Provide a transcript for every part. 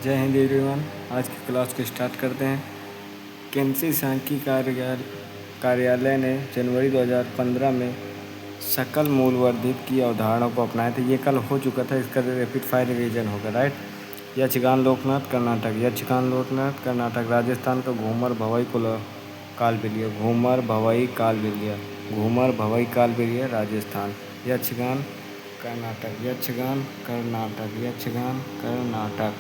जय हिंद एवरीवन। आज की क्लास को स्टार्ट करते हैं। केंद्रीय सांख्यिकी कार्यालय ने जनवरी 2015 में सकल मूल वर्धित की अवधारणा को अपनाया था। ये कल हो चुका था, इसका रैपिड फायर रिवीजन होगा, राइट। यक्षगान लोकनाथ कर्नाटक, यक्षगान लोकनाथ कर्नाटक, राजस्थान का घूमर भवई कालबेलिया, घूमर भवई कालबेलिया, घूमर भवई कालबेलिया राजस्थान। यक्षगान कर्नाटक, यक्षगान कर्नाटक, यक्षगान कर्नाटक।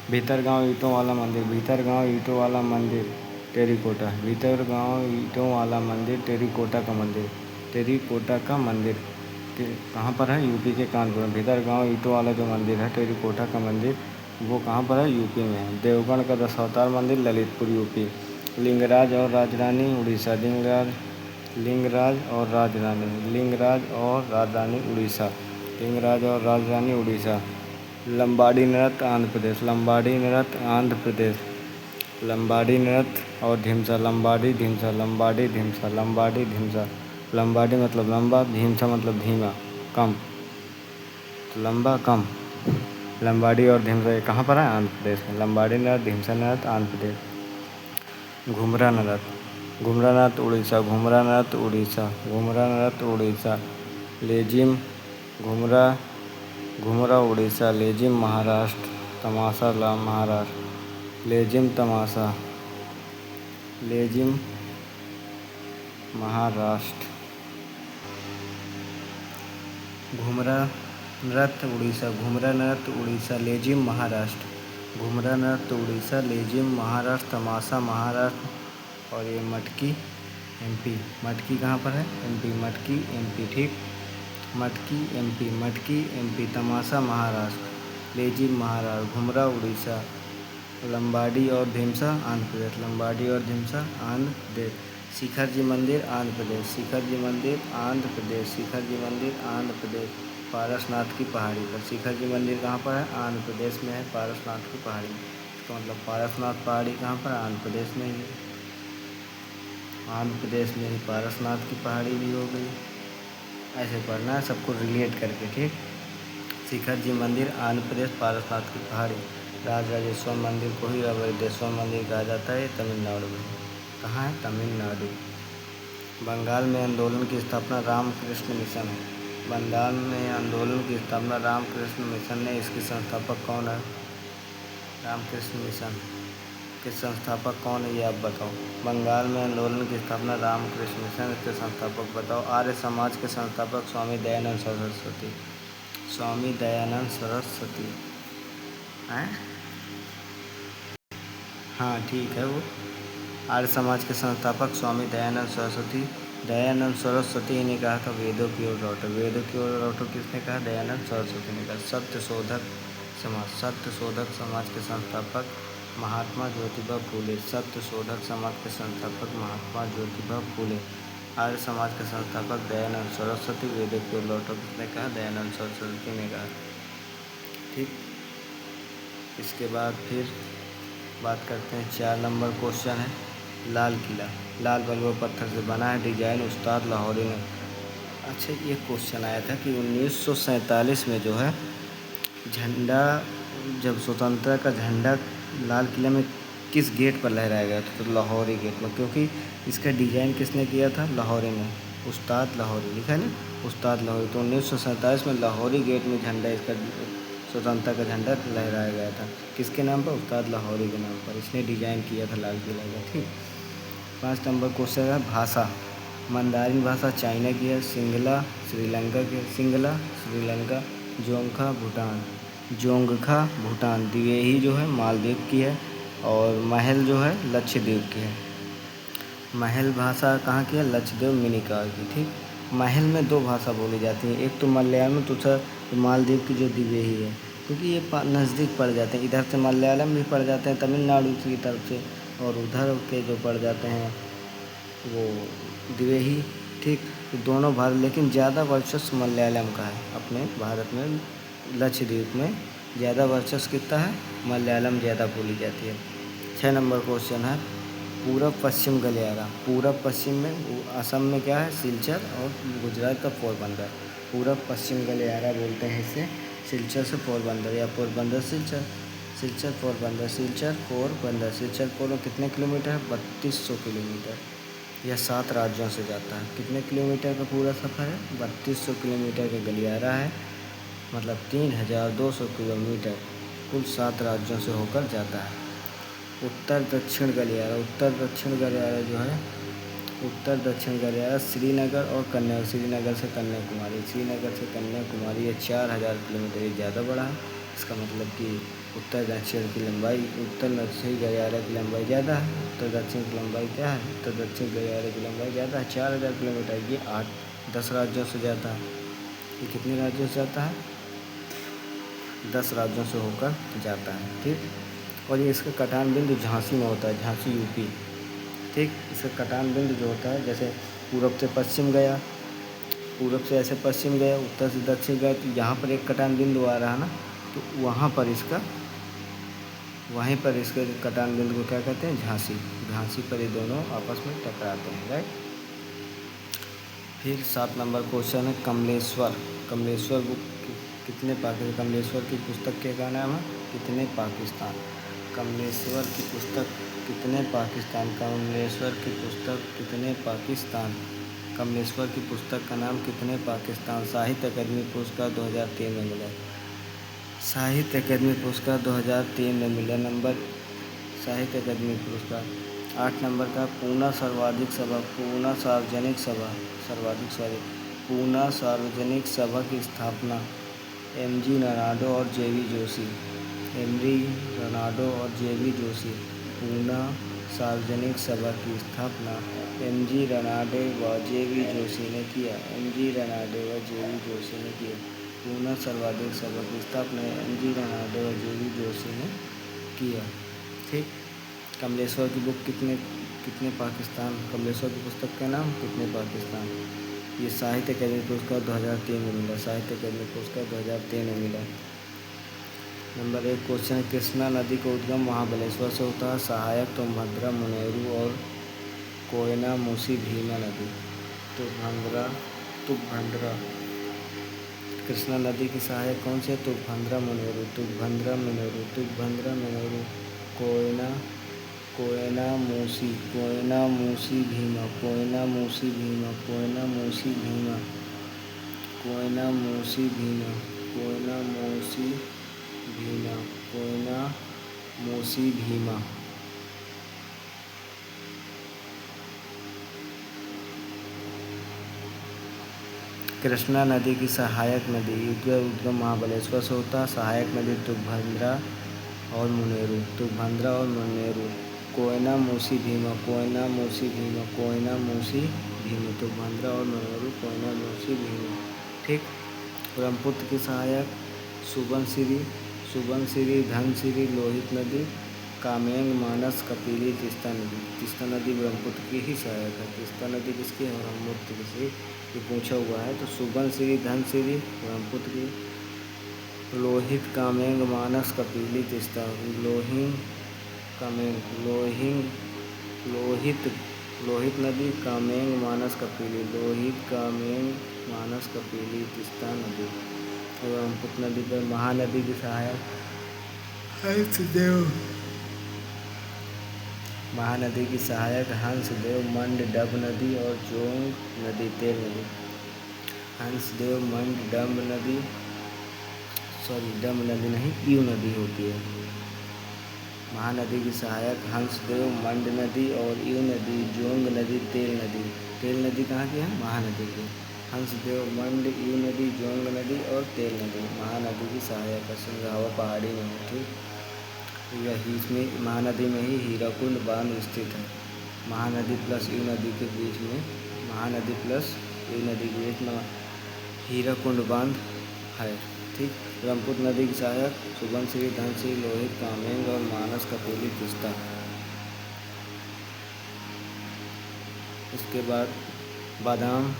भीतरगांव ईंटों वाला मंदिर, भीतरगांव ईंटों वाला मंदिर टेरिकोटा, भीतरगांव ईंटों वाला मंदिर टेरिकोटा का मंदिर, टेरिकोटा का मंदिर कहाँ पर है? यूपी के कानपुर में। भीतरगांव ईंटों वाला जो मंदिर है टेरिकोटा का मंदिर, वो कहाँ पर है? यूपी में है। देवगढ़ का दशावतार मंदिर ललितपुर यूपी। लिंगराज और राजरानी उड़ीसा, लिंगराज और राजरानी उड़ीसा, लिंगराज और राजरानी उड़ीसा। लंबाड़ी नृत्य आंध्र प्रदेश, लंबाड़ी नृत्य आंध्र प्रदेश। लंबाड़ी नृत्य और ढीमसा, लंबाड़ी ढीमसा, लंबाड़ी ढीमसा, लंबाड़ी ढीमसा। लंबाड़ी मतलब लंबा, ढीमसा मतलब धीमा, कम, तो लंबा कम। लंबाड़ी और ढीमसा ये कहाँ पर है? आंध्र प्रदेश में। लंबाड़ी नृत्य, ढीमसा नृत्य आंध्र प्रदेश। घुमरा नृत्य, घुमरा नृत्य उड़ीसा, घुमरा नृत्य उड़ीसा, घुमरा नृत्य उड़ीसा। लेजिम घुमरा, घुमरा उड़ीसा। लेजिम महाराष्ट्र, तमाशा महाराष्ट्र। लेजिम तमाशा, लेजिम महाराष्ट्र। घुमरा नृत्य उड़ीसा, घुमरा नृत्य उड़ीसा, लेजिम महाराष्ट्र। घुमरा नृत्य उड़ीसा, लेजिम महाराष्ट्र, तमाशा महाराष्ट्र। और ये मटकी एमपी, मटकी कहाँ पर है? एमपी, मटकी एमपी, ठीक। मटकी एमपी, मटकी एमपी। तमाशा महाराष्ट्र, लेजिम महाराष्ट्र। घुमरा उड़ीसा। लंबाड़ी और ढीमसा आंध्र प्रदेश, लंबाड़ी और ढीमसा आंध्र प्रदेश। शिखर जी मंदिर आंध्र प्रदेश, शिखर जी मंदिर आंध्र प्रदेश, शिखर जी मंदिर आंध्र प्रदेश। पारसनाथ की पहाड़ी पर, शिखर जी मंदिर कहाँ पर है? आंध्र प्रदेश में है पारसनाथ की पहाड़ी। तो मतलब पारसनाथ पहाड़ी कहाँ पर? आंध्र प्रदेश में ही है। आंध्र प्रदेश में ही पारसनाथ की पहाड़ी भी हो गई। ऐसे पढ़ना है सबको रिलेट करके, ठीक। शिखर जी मंदिर आंध्र प्रदेश, पारसनाथ की पहाड़ी। राजराजेश्वर मंदिर को ही राजराजेश्वर मंदिर कहा जाता है, तमिलनाडु में। कहाँ है? तमिलनाडु। बंगाल में आंदोलन की स्थापना रामकृष्ण मिशन है। बंगाल में आंदोलन की स्थापना रामकृष्ण मिशन ने, इसके संस्थापक कौन है? रामकृष्ण मिशन के संस्थापक कौन है, ये आप बताओ। बंगाल में आंदोलन की स्थापना रामकृष्ण मिशन, इसके संस्थापक बताओ। आर्य समाज के संस्थापक स्वामी दयानंद सरस्वती, स्वामी दयानंद सरस्वती हैं? हाँ ठीक है। वो आर्य समाज के संस्थापक स्वामी दयानंद सरस्वती। दयानंद सरस्वती ने कहा था वेदों की ओर लौटो, वेदों की ओर लौटो किसने कहा? दयानंद सरस्वती ने कहा। सत्य शोधक समाज, सत्य शोधक समाज के संस्थापक महात्मा ज्योतिबा फूले, सत्य शोधक समाज के संस्थापक महात्मा ज्योतिबा फूले। आर्य समाज के संस्थापक दयानंद सरस्वती। वेदों की ओर लौटो किसने कहा? दयानंद सरस्वती ने कहा, ठीक। इसके बाद फिर बात करते हैं, 4 नंबर क्वेश्चन है। लाल किला लाल बलुआ पत्थर से बना है, डिजाइन उस्ताद लाहौरी ने। अच्छा, ये क्वेश्चन आया था कि 1947 में जो है झंडा, जब स्वतंत्रता का झंडा लाल किला में किस गेट पर लहराया गया था? तो लाहौरी गेट में, क्योंकि इसका डिज़ाइन किसने किया था? लाहौरी ने, उस्ताद लाहौरी लिखा है ना, उस्ताद लाहौरी। तो 1947 में लाहौरी गेट में झंडा, इसका स्वतंत्रता का झंडा लहराया गया था। किसके नाम पर? उस्ताद लाहौरी के नाम पर। इसने डिज़ाइन किया था लाल किला का, ठीक। 5 नंबर क्वेश्चन है, भाषा। मंदारिन भाषा चाइना की है, सिंगला श्रीलंका की, सिंगला श्रीलंका, जोंगखा भूटान, जोंगखा भूटान। दिवेही जो है मालदीव की है, और महल जो है लक्षद्वीप की है। महल भाषा कहाँ की है? लक्षद्वीप मिनिकॉय की, ठीक। महल में 2 भाषा बोली जाती हैं, एक तो मलयालम, दूसरा मालदीव की जो दिवेही है, क्योंकि ये नज़दीक पड़ जाते हैं। इधर से मलयालम भी पड़ जाते हैं तमिलनाडु की तरफ से, और उधर के जो पड़ जाते हैं वो दिवेही, ठीक। तो दोनों भारत, लेकिन ज़्यादा वर्चस्व मलयालम का है अपने भारत में। लक्षद्वीप में ज़्यादा वर्चस्व कितना है? मलयालम ज़्यादा बोली जाती है। 6 नंबर क्वेश्चन है, पूरब पश्चिम गलियारा। पूरब पश्चिम में असम में क्या है? सिलचर, और गुजरात का पोरबंदर। पूरब पश्चिम गलियारा बोलते हैं इसे, सिलचर से पोरबंदर या पोरबंदर सिलचर। सिलचर पोरबंदर, सिलचर पोरबंदर, सिलचर पोर कितने किलोमीटर है? 3200 किलोमीटर। यह 7 राज्यों से जाता है। कितने किलोमीटर का पूरा सफ़र है? 3200 किलोमीटर का गलियारा है, मतलब 3200 किलोमीटर कुल 7 राज्यों से होकर जाता है। उत्तर दक्षिण गलियारा, उत्तर दक्षिण गलियारा जो है, उत्तर दक्षिण गलियारा श्रीनगर और श्रीनगर से कन्याकुमारी, श्रीनगर से कन्याकुमारी ये 4000 किलोमीटर, ये ज़्यादा बड़ा है। इसका मतलब कि उत्तर दक्षिण की लंबाई, उत्तर दक्षिण गलियारे की लंबाई ज़्यादा है। उत्तर दक्षिण की लंबाई क्या है? उत्तर दक्षिण गलियारे की लंबाई ज़्यादा है, 4000 किलोमीटर। ये 10 राज्यों से जाता है। ये कितने राज्यों से जाता है? 10 राज्यों से होकर जाता है, ठीक। और ये इसका कटान बिंदु झांसी में होता है, झांसी यूपी, ठीक। इसका कटान बिंदु जो होता है, जैसे पूरब से पश्चिम गया, पूरब से ऐसे पश्चिम गया, उत्तर से दक्षिण गया, तो यहाँ पर एक कटान बिंदु आ रहा है ना, तो वहीं पर इसके कटान बिंदु को क्या कहते हैं? झांसी। झांसी पर ये दोनों आपस में टकराते हैं, राइट। फिर 7 नंबर क्वेश्चन है कमलेश्वर। कमलेश्वर बुक कितने पाकिस्तान, कमलेश्वर की पुस्तक क्या नाम है? कितने पाकिस्तान। कमलेश्वर की पुस्तक कितने पाकिस्तान, कमलेश्वर की पुस्तक कितने पाकिस्तान, कमलेश्वर की पुस्तक का नाम कितने पाकिस्तान। साहित्य अकादमी पुरस्कार 2003 में मिला। साहित्य अकादमी पुरस्कार 2003 में मिला नंबर, साहित्य अकादमी पुरस्कार। 8 नंबर का पूना सार्वजनिक सभा, पूना सार्वजनिक सभा, पूना सार्वजनिक सभा की स्थापना एम.जी. रनाडो और जे.वी. जोशी, एम.जी. रनाडो और जे.वी. जोशी। पूना सार्वजनिक सभा की स्थापना एम.जी. रनाडे व जे.वी. जोशी ने किया, एम.जी. रनाडे व जे.वी. जोशी ने किया। पूना सार्वजनिक सभा की स्थापना एम.जी. रनाडे व जे.वी. जोशी ने किया, ठीक। कमलेश्वर की बुक कितने पाकिस्तान, कमलेश्वर की पुस्तक का नाम कितने पाकिस्तान। ये साहित्य अकादमी पुरस्कार 2003 में मिला, साहित्य अकादमी पुरस्कार 2003 में मिला। नंबर 1 क्वेश्चन है कृष्णा नदी का उद्गम महाबलेश्वर से होता है। सहायक तुंगभद्रा, मुनेरू और कोयना, मूसी, भीमा नदी। तुंगभद्रा। कृष्णा नदी की सहायक कौन से? तुंगभद्रा, मुनेरू, तुंगभद्रा, मुनेरू, तुंगभद्रा, मुनेरू। कोयना, मूसी, कोयना, मूसी, भीमा, कोयना, मूसी, भीमा, कोयना, मूसी, भीमा, कोयना, मूसी, भीमा, कोयना, मूसी, भीमा, कोयना, मूसी, भीमा। कृष्णा नदी की सहायक नदी, उद्गम महाबलेश्वर से होता है। सहायक नदी तुंगभद्रा और मुनेरू, तुंगभद्रा और मुनेरू। कोयना, मूसी, भीमा, कोयना, मूसी, भीमा, कोयना, मूसी, भीमा, तुंगभद्रा और मुनेरू, कोयना, मूसी, भीमा, ठीक। ब्रह्मपुत्र की सहायक सुबनसिरी, धनसिरी, लोहित नदी, कामेंग, मानस, कपिली, तीस्ता नदी। तीस्ता नदी ब्रह्मपुत्र की ही सहायक है। तीस्ता नदी किसकी है? ब्रह्मपुत्र की से ये पूछा हुआ है। तो सुबनसिरी, धनसिरी ब्रह्मपुत्र की, लोहित, कामेंग, मानस, कपिली, तीस्ता। लोहित, नदी, कामेंग, मानस, कपिली, लोहित, कामेंग, मानस, कपिली, तीस्ता नदी। और ब्रह्मपुत्र नदी पर महानदी की सहायक हंसदेव, महानदी की सहायक हंसदेव, मंड, डब नदी और जोंग नदी, तेल नदी। हंसदेव, मंड, डब नदी, डब नदी नहीं, यू नदी होती है। महानदी की सहायक हंसदेव, मंड नदी और यू नदी, जोंग नदी, तेल नदी। तेल नदी कहाँ की है? महानदी की। हंसदेव, मंड, यू नदी, जोंग नदी और तेल नदी महानदी की सहायक है। सिंघावा पहाड़ी में है, ठीक। यही इसमें महानदी में ही हीराकुंड बांध स्थित है। महानदी प्लस यू नदी के बीच में, महानदी प्लस यू नदी के बीच में हीराकुंड बांध है, ठीक। ब्रह्मपुत्र नदी की सहायक सुबनसिरी, धनसिरी, लोहित, कामेंग और मानस, कपिली, तीस्ता। इसके बाद बादाम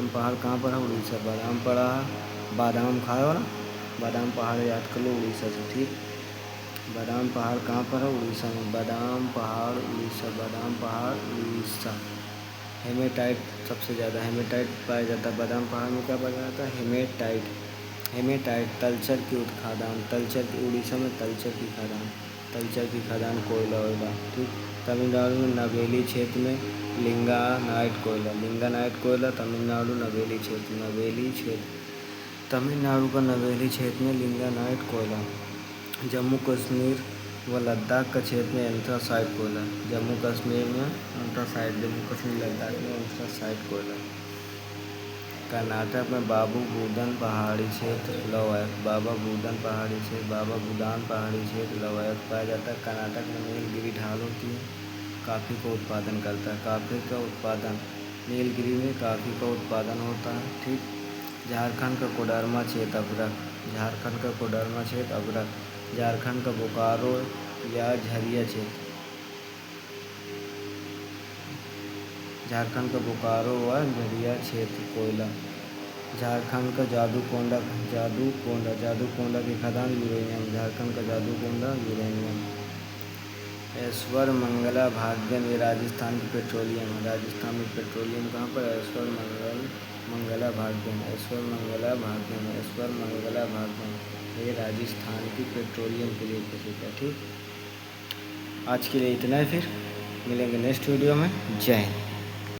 पहाड़ कहाँ पर है? उड़ीसा। बादाम पड़ा, बादाम खाओ ना, बादाम पहाड़ याद कर लो, उड़ीसा से, ठीक। बादाम पहाड़ कहाँ पर है? उड़ीसा में। बादाम पहाड़ उड़ीसा, बादाम पहाड़ उड़ीसा। हेमेटाइट सबसे ज़्यादा हेमेटाइट पाया जाता है बादाम पहाड़ में। क्या पाया जाता है? हेमेटाइट। हेमेटाइट तलचर की उत्खादान, तलचर की उड़ीसा में तलचर की खदान कोयला वोयला। ठीक। तमिलनाडु में नवेली क्षेत्र में लिंगानाइट कोयला तमिलनाडु नवेली क्षेत्र तमिलनाडु का नवेली क्षेत्र में लिंगानाइट कोयला। जम्मू कश्मीर व लद्दाख का क्षेत्र में एंथ्रासाइट कोयला। जम्मू कश्मीर लद्दाख में एंथ्रासाइट कोयला। कर्नाटक में बाबा बुदान पहाड़ी क्षेत्र लवयक पाया जाता है। कर्नाटक में नीलगिरी ढाल होती है, कॉफ़ी का उत्पादन करता है। नीलगिरी में कॉफ़ी का उत्पादन होता है। ठीक। झारखंड का कोडरमा क्षेत्र अभ्रक। झारखंड का बोकारो या झरिया क्षेत्र कोयला। झारखंड का जादूकोंडा की खदान यूरेनियम। ऐश्वर मंगला भाग्यम ये राजस्थान की पेट्रोलियम है। राजस्थान में पेट्रोलियम कहाँ पर? ऐश्वर मंगला भाग्यम ये राजस्थान की पेट्रोलियम के लिए प्रसिद्ध है। ठीक। आज के लिए इतना है, फिर मिलेंगे नेक्स्ट वीडियो में। जय हिंद।